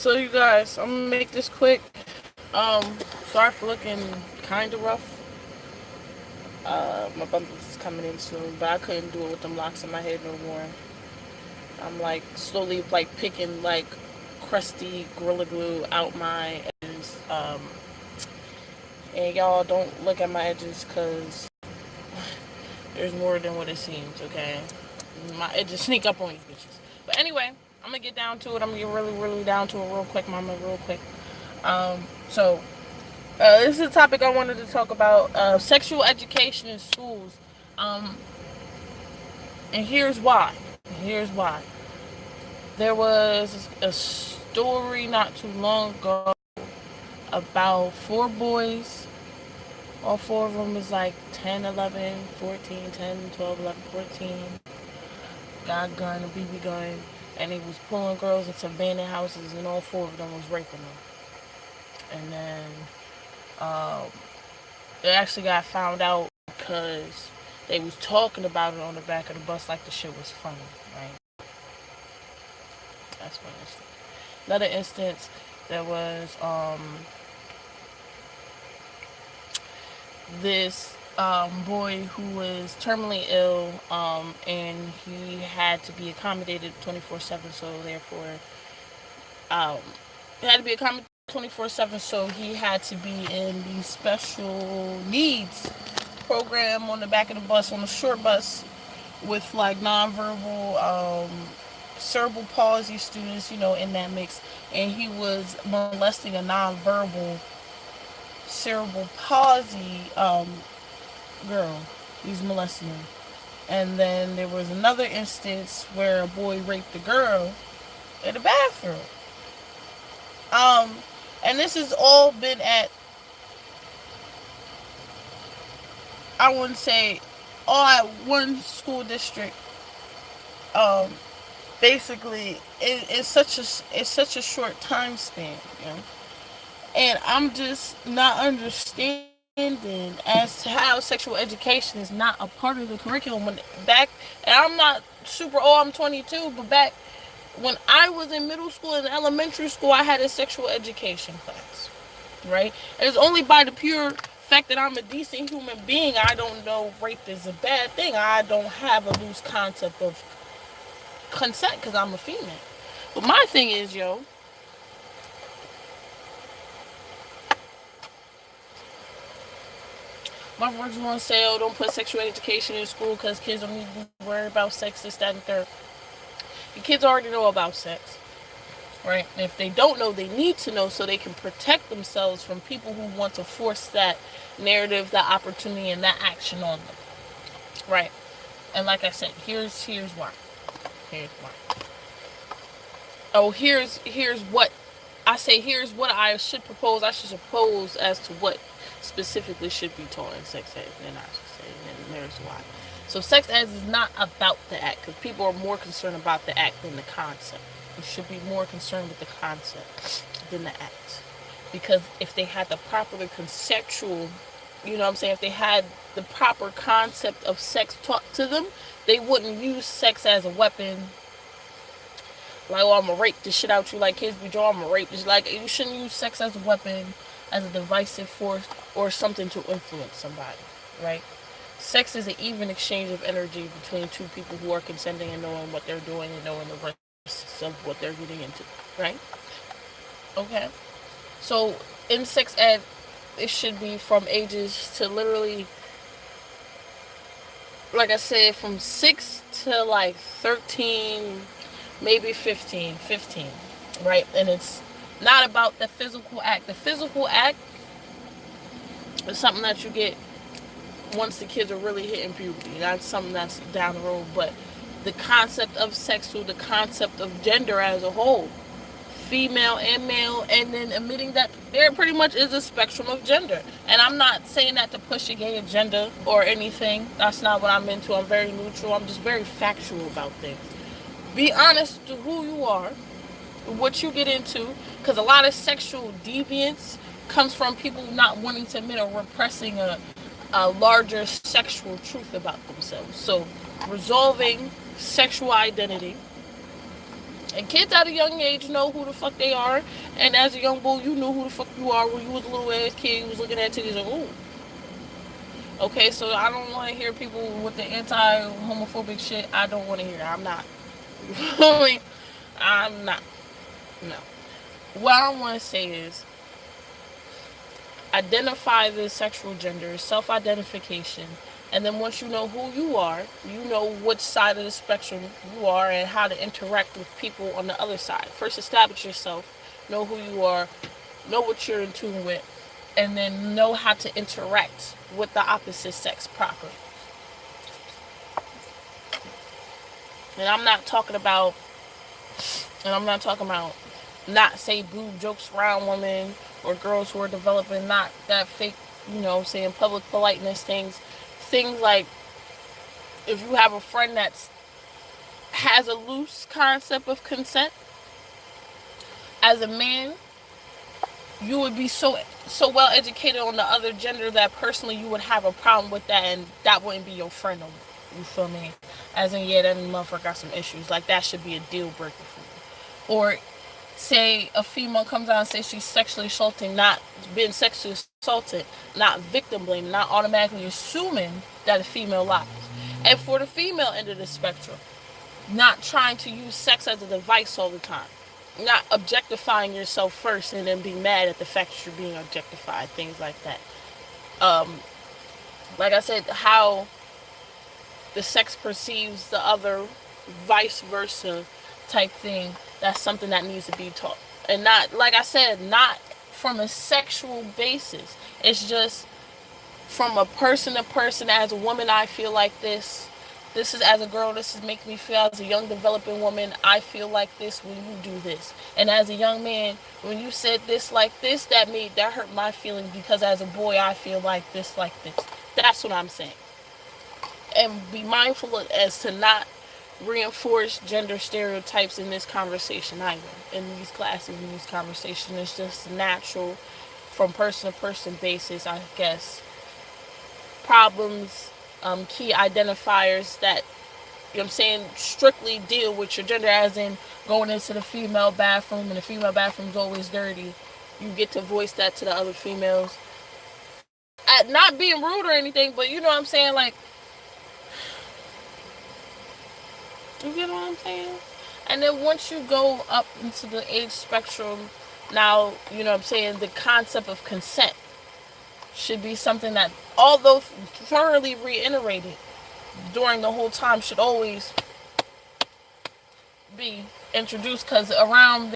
So you guys, I'm gonna make this quick. Sorry for looking kind of rough. My bumpers is coming in soon, but I couldn't do it with them locks in my head no more. I'm like slowly like picking like crusty Gorilla Glue out my edges. And y'all don't look at my edges because there's more than what it seems. Okay, my edges sneak up on you bitches. But anyway, I'm gonna get down to it. I'm gonna get really, really down to it real quick, mama, real quick. So this is a topic I wanted to talk about: sexual education in schools. Um, and here's why. Here's why. There was a story not too long ago about four boys. All four of them is like 10, 11, 14, 10, 12, 11, 14. Got a gun, a BB gun, and he was pulling girls into abandoned houses, and all four of them was raping them. And then um, it actually got found out because they was talking about it on the back of the bus like the shit was funny, right? That's one instance. Another instance, there was this boy who was terminally ill, and he had to be accommodated 24/7. So therefore, um, he had to be accommodated 24/7. So he had to be in the special needs program on the back of the bus, on the short bus, with like nonverbal, cerebral palsy students, in that mix. And he was molesting a nonverbal cerebral palsy girl. He's molesting her. And then there was another instance where a boy raped a girl in the bathroom. Um, and this has all been at, I wouldn't say all at one school district. Um, Basically, it's such a short time span, And I'm just not understanding as to how sexual education is not a part of the curriculum. When back, and I'm not super old, I'm 22, but back when I was in middle school and elementary school, I had a sexual education class, right? And it's only by the pure fact that I'm a decent human being, I don't know if rape is a bad thing. I don't have a loose concept of consent because I'm a female. But my thing is, my words were on sale. Don't put sexual education in school because kids don't need to be worried about sex, this, that, and third. The kids already know about sex, right? And if they don't know, they need to know so they can protect themselves from people who want to force that narrative, that opportunity, and that action on them, right? And like I said, here's why. Here's why. Oh, here's what I say. Here's what I should propose. I should propose as to what specifically should be taught in sex ed. And I should say, and there's why. So sex ed is not about the act because people are more concerned about the act than the concept. You should be more concerned with the concept than the act, because if they had the proper conceptual, if they had the proper concept of sex taught to them, they wouldn't use sex as a weapon. Like, oh, I'm gonna rape this shit out you like kids be drawing. I'm gonna rape this. Like, you shouldn't use sex as a weapon, as a divisive force, or something to influence somebody, right? Sex is an even exchange of energy between two people who are consenting and knowing what they're doing and knowing the risks of what they're getting into, right? Okay. So in sex ed, it should be from ages to literally, like I said, from 6 to like 13, maybe 15, right? And it's not about the physical act. The physical act is something that you get once the kids are really hitting puberty. That's something that's down the road. But the concept of sex, through the concept of gender as a whole, female and male, and then admitting that there pretty much is a spectrum of gender. And I'm not saying that to push a gay agenda or anything. That's not what I'm into. I'm very neutral. I'm just very factual about things. Be honest to who you are, what you get into, because a lot of sexual deviance comes from people not wanting to admit or repressing a larger sexual truth about themselves. So resolving sexual identity, And kids at a young age know who the fuck they are. And as a young boy, you knew who the fuck you are when you was a little ass kid. You was looking at titties and ooh. Okay, so I don't want to hear people with the anti-homophobic shit. I don't want to hear that. I'm not. I'm not. No. What I want to say is identify the sexual gender, self-identification, and then once you know who you are, you know which side of the spectrum you are and how to interact with people on the other side. First, establish yourself, know who you are, know what you're in tune with, and then know how to interact with the opposite sex properly. And I'm not talking about not say boob jokes around women or girls who are developing, not that fake, saying public politeness things like if you have a friend that has a loose concept of consent, as a man, you would be so well educated on the other gender that personally you would have a problem with that, and that wouldn't be your friend no more. You feel me? As in, yeah, that motherfucker got some issues. Like, that should be a deal breaker for you. Or say a female comes out and says she's sexually assaulting, not being sexually assaulted, not victim blaming, not automatically assuming that a female lies. And for the female end of the spectrum, not trying to use sex as a device all the time. Not objectifying yourself first and then being mad at the fact that you're being objectified, things like that. Like I said, how the sex perceives the other, vice versa type thing, that's something that needs to be taught. And not, like I said, not from a sexual basis. It's just from a person to person. As a woman, I feel like this. This is, as a girl, this is making me feel. As a young developing woman, I feel like this when you do this. And as a young man, when you said this like this, that hurt my feelings, because as a boy, I feel like this. That's what I'm saying. And be mindful as to not reinforce gender stereotypes in this conversation either. In these classes, in these conversations, it's just natural, from person to person basis, I guess. Problems, key identifiers that, strictly deal with your gender, as in going into the female bathroom and the female bathroom's always dirty. You get to voice that to the other females. At not being rude or anything, but you know what I'm saying? Like, you get what I'm saying? And then once you go up into the age spectrum, now, the concept of consent should be something that, although thoroughly reiterated during the whole time, should always be introduced, because around